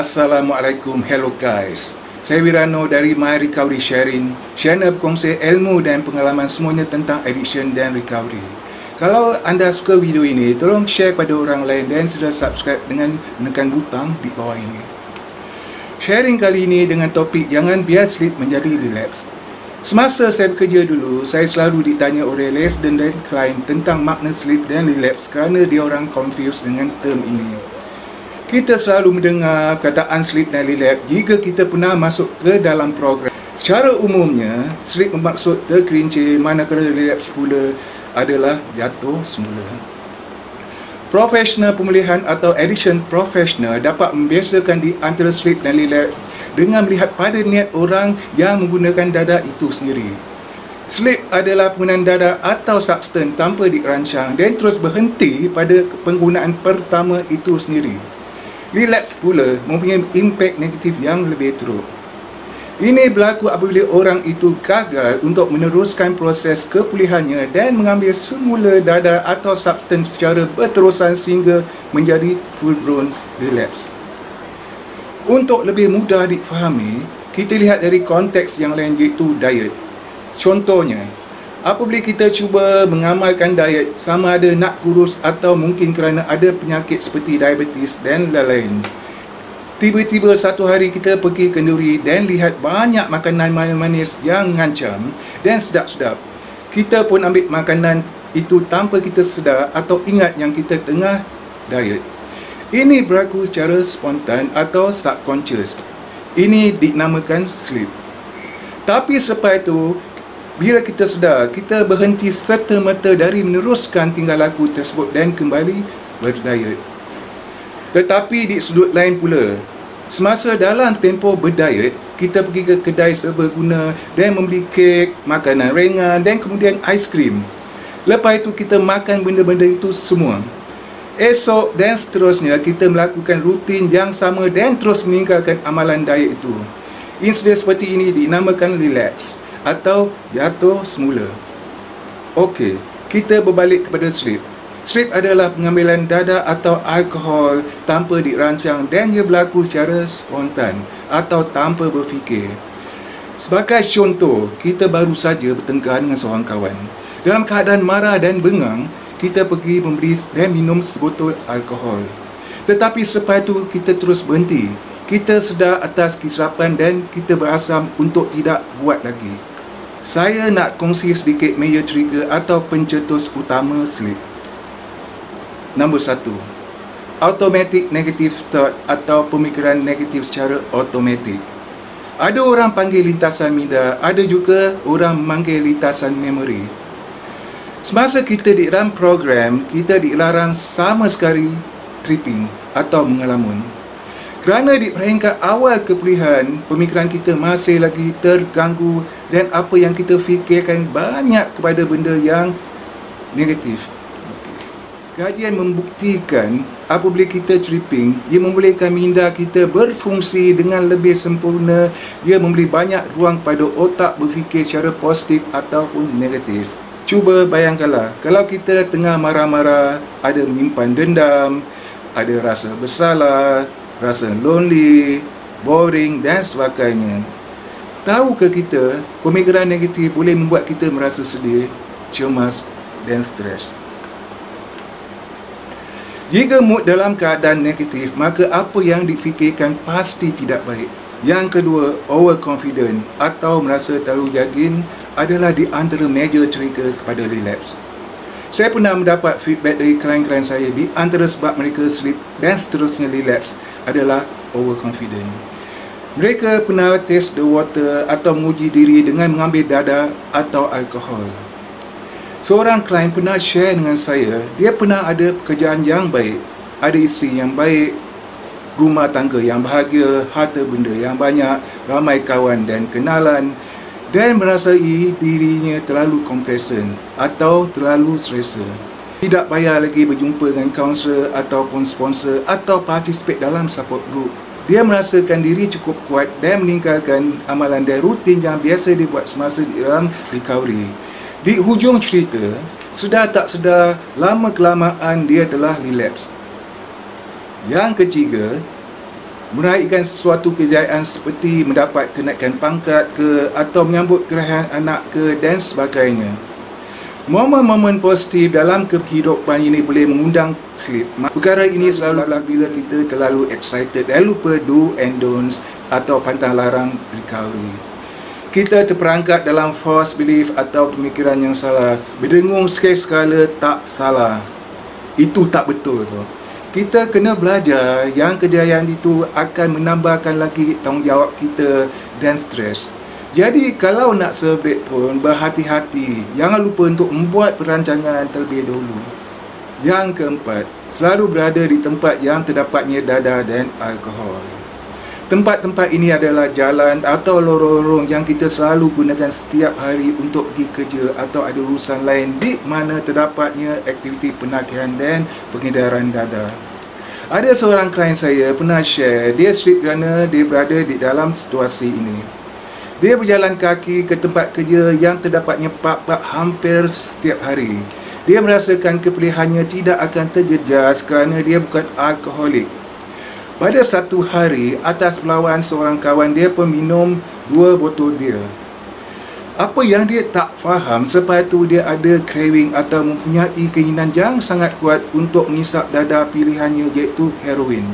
Assalamualaikum, hello guys. Saya Wirano dari My Recovery Sharing, channel berkongsi ilmu dan pengalaman semuanya tentang addiction dan recovery. Kalau anda suka video ini, tolong share kepada orang lain dan sila subscribe dengan menekan butang di bawah ini. Sharing kali ini dengan topik jangan biar sleep menjadi relapse. Semasa saya bekerja dulu, saya selalu ditanya oleh resident dan klien tentang makna sleep dan relapse kerana dia orang confused dengan term ini. Kita selalu mendengar perkataan sleep dan relapse jika kita pernah masuk ke dalam program. Secara umumnya, sleep bermaksud tergelincir, manakala relapse pula adalah jatuh semula. Profesional pemulihan atau addiction professional dapat membezakan di antara sleep dan relapse dengan melihat pada niat orang yang menggunakan dada itu sendiri. Sleep adalah penggunaan dada atau substan tanpa dirancang dan terus berhenti pada penggunaan pertama itu sendiri. Relapse pula mempunyai impak negatif yang lebih teruk. Ini berlaku apabila orang itu gagal untuk meneruskan proses kepulihannya dan mengambil semula dada atau substans secara berterusan sehingga menjadi full-blown relapse. Untuk lebih mudah difahami, kita lihat dari konteks yang lain iaitu diet. Contohnya, apabila kita cuba mengamalkan diet sama ada nak kurus atau mungkin kerana ada penyakit seperti diabetes dan lain-lain. Tiba-tiba satu hari kita pergi kenduri dan lihat banyak makanan manis yang mengancam dan sedap-sedap. Kita pun ambil makanan itu tanpa kita sedar atau ingat yang kita tengah diet. Ini berlaku secara spontan atau subconscious. Ini dinamakan sleep. Tapi selepas itu, bila kita sedar, kita berhenti serta-merta dari meneruskan tingkah laku tersebut dan kembali berdiet. Tetapi di sudut lain pula, semasa dalam tempoh berdiet, kita pergi ke kedai serbaguna dan membeli kek, makanan ringan dan kemudian aiskrim. Lepas itu kita makan benda-benda itu semua. Esok dan seterusnya kita melakukan rutin yang sama dan terus meninggalkan amalan diet itu. Insiden seperti ini dinamakan relapse atau jatuh semula. Okey, kita berbalik kepada sleep. Sleep adalah pengambilan dada atau alkohol tanpa dirancang dan ia berlaku secara spontan atau tanpa berfikir. Sebagai contoh, kita baru saja bertengkar dengan seorang kawan. Dalam keadaan marah dan bengang, kita pergi membeli dan minum sebotol alkohol. Tetapi selepas itu kita terus berhenti. Kita sedar atas kesilapan dan kita berazam untuk tidak buat lagi. Saya nak kongsi sedikit major trigger atau pencetus utama sleep. Nombor 1. Automatic negative thought atau pemikiran negatif secara automatik. Ada orang panggil lintasan minda, ada juga orang memanggil lintasan memori. Semasa kita di dalam program, kita dilarang sama sekali tripping atau mengelamun. Kerana di peringkat awal kepulihan, pemikiran kita masih lagi terganggu dan apa yang kita fikirkan banyak kepada benda yang negatif. Kajian membuktikan apabila kita tripping, ia membolehkan minda kita berfungsi dengan lebih sempurna. Ia memberi banyak ruang pada otak berfikir secara positif ataupun negatif. Cuba bayangkanlah, kalau kita tengah marah-marah, ada menyimpan dendam, ada rasa bersalah, rasa lonely, boring dan sebagainya. Tahukah kita, pemikiran negatif boleh membuat kita merasa sedih, cemas dan stres. Jika mood dalam keadaan negatif, maka apa yang difikirkan pasti tidak baik. Yang kedua, overconfident atau merasa terlalu yakin adalah di antara major trigger kepada relapse. Saya pernah mendapat feedback dari klien-klien saya di antara sebab mereka sleep dan seterusnya relapse adalah overconfident. Mereka pernah test the water atau menguji diri dengan mengambil dada atau alkohol. Seorang klien pernah share dengan saya, dia pernah ada pekerjaan yang baik, ada isteri yang baik, rumah tangga yang bahagia, harta benda yang banyak, ramai kawan dan kenalan, dan merasai dirinya terlalu complacent atau terlalu selesa. Tidak payah lagi berjumpa dengan kaunselor ataupun sponsor atau participate dalam support group. Dia merasakan diri cukup kuat dan meninggalkan amalan dan rutin yang biasa dibuat semasa di dalam recovery. Di hujung cerita, sedar tak sedar, lama kelamaan dia telah relapse. Yang ketiga, meraihkan sesuatu kejayaan seperti mendapat kenaikan pangkat atau menyambut kelahiran anak dan sebagainya. Momen-momen positif dalam kehidupan ini boleh mengundang slip. Perkara ini selalu berlaku bila kita terlalu excited dan lupa do and don'ts atau pantang larang recovery. Kita terperangkap dalam false belief atau pemikiran yang salah. Berdengung sekali-sekala tak salah. Itu tak betul tu. Kita kena belajar yang kejayaan itu akan menambahkan lagi tanggungjawab kita dan stres. Jadi kalau nak celebrate pun berhati-hati. Jangan lupa untuk membuat perancangan terlebih dahulu. Yang keempat, selalu berada di tempat yang terdapatnya dadah dan alkohol. Tempat-tempat ini adalah jalan atau lorong-lorong yang kita selalu gunakan setiap hari untuk pergi kerja atau ada urusan lain di mana terdapatnya aktiviti penagihan dan pengedaran dadah. Ada seorang klien saya pernah share dia slip kerana dia berada di dalam situasi ini. Dia berjalan kaki ke tempat kerja yang terdapatnya pub-pub hampir setiap hari. Dia merasakan kepilihannya tidak akan terjejas kerana dia bukan alkoholik. Pada satu hari, atas perlawanan seorang kawan dia pun minum 2 botol bir. Apa yang dia tak faham, selepas itu dia ada craving atau mempunyai keinginan yang sangat kuat untuk mengisap dadah pilihannya, iaitu heroin.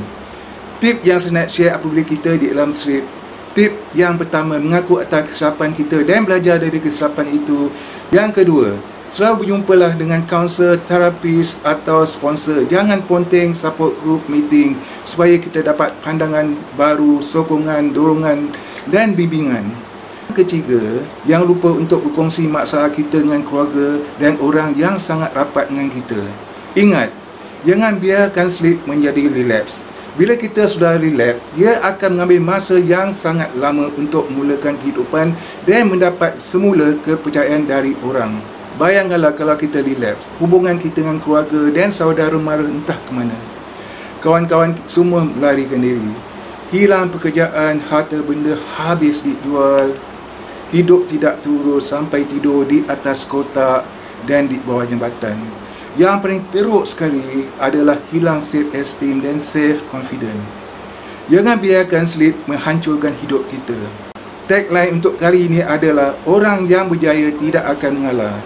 Tip yang saya nak share apabila kita di dalam slip. Tip yang pertama, mengaku atas kesilapan kita dan belajar dari kesilapan itu. Yang kedua, selalu berjumpalah dengan kaunselor, terapis atau sponsor. Jangan ponteng support group meeting supaya kita dapat pandangan baru, sokongan, dorongan dan bimbingan. Yang ketiga, jangan lupa untuk berkongsi masalah kita dengan keluarga dan orang yang sangat rapat dengan kita. Ingat, jangan biarkan slip menjadi relapse. Bila kita sudah relapse, ia akan mengambil masa yang sangat lama untuk memulakan kehidupan dan mendapat semula kepercayaan dari orang. Bayangkanlah kalau kita relapse, hubungan kita dengan keluarga dan saudara mara entah ke mana. Kawan-kawan semua melarikan diri. Hilang pekerjaan, harta benda habis dijual. Hidup tidak terurus sampai tidur di atas kotak dan di bawah jambatan. Yang paling teruk sekali adalah hilang self-esteem dan self-confidence. Jangan biarkan slip menghancurkan hidup kita. Tagline untuk kali ini adalah orang yang berjaya tidak akan mengalah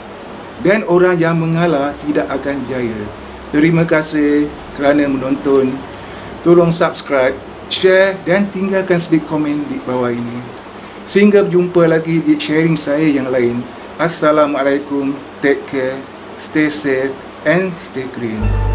dan orang yang mengalah tidak akan berjaya. Terima kasih kerana menonton. Tolong subscribe, share dan tinggalkan sedikit komen di bawah ini. Sehingga berjumpa lagi di sharing saya yang lain. Assalamualaikum, take care, stay safe and stay green.